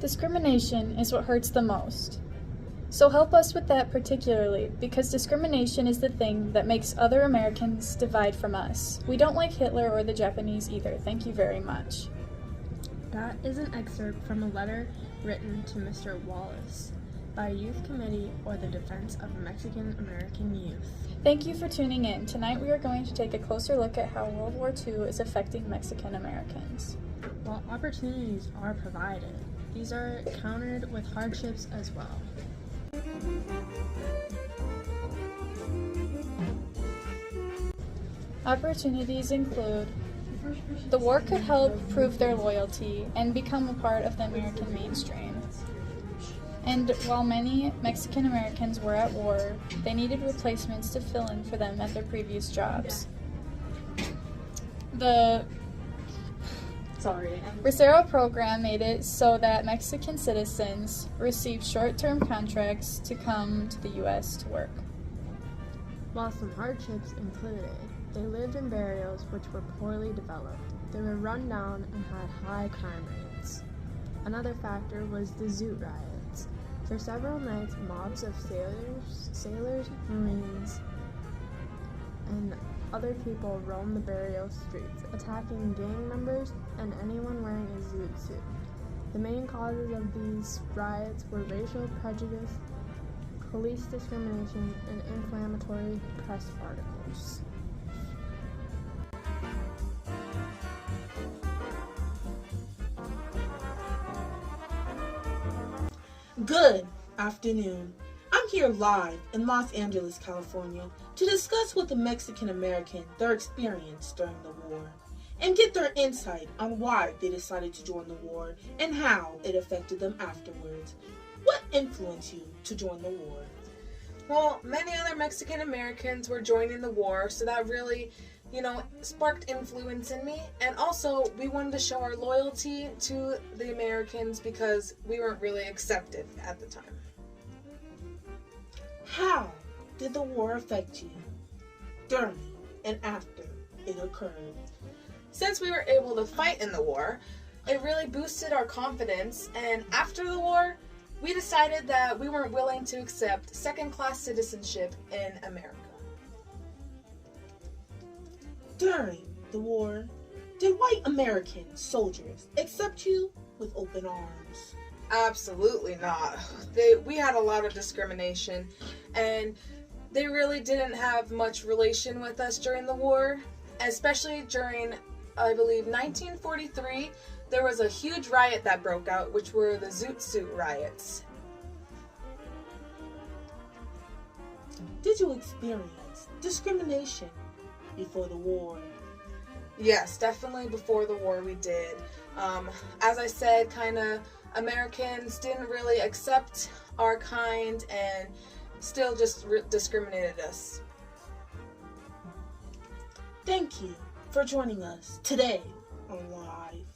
Discrimination is what hurts the most. So help us with that particularly, because discrimination is the thing that makes other Americans divide from us. We don't like Hitler or the Japanese either. Thank you very much. That is an excerpt from a letter written to Mr. Wallace by a youth committee or the Defense of Mexican American Youth. Thank you for tuning in. Tonight we are going to take a closer look at how World War II is affecting Mexican Americans. While opportunities are provided, these are countered with hardships as well. Opportunities include the war could help prove their loyalty and become a part of the American mainstream. And while many Mexican Americans were at war, they needed replacements to fill in for them at their previous jobs. The Bracero program made it so that Mexican citizens received short-term contracts to come to the U.S. to work. While some hardships included, they lived in barrios which were poorly developed. They were run down and had high crime rates. Another factor was the Zoot riots. For several nights, mobs of sailors, Marines, and other people roamed the barrio streets, attacking gang members and anyone wearing a Zoot suit. The main causes of these riots were racial prejudice, police discrimination, and inflammatory press articles. Good afternoon. I'm here live in Los Angeles, California, to discuss with the Mexican American their experience during the war and get their insight on why they decided to join the war and how it affected them afterwards. What influenced you to join the war? Well, many other Mexican Americans were joining the war, so that really, sparked influence in me. And also, we wanted to show our loyalty to the Americans because we weren't really accepted at the time. How did the war affect you during and after it occurred? Since we were able to fight in the war, it really boosted our confidence, and after the war, we decided that we weren't willing to accept second-class citizenship in America. During the war, did white American soldiers accept you with open arms? Absolutely not. We had a lot of discrimination, and they really didn't have much relation with us during the war, especially during, I believe, 1943. There was a huge riot that broke out, which were the Zoot Suit riots. Did you experience discrimination before the war? Yes, definitely before the war we did. As I said, Americans didn't really accept our kind and still just discriminated us. Thank you for joining us today on Live.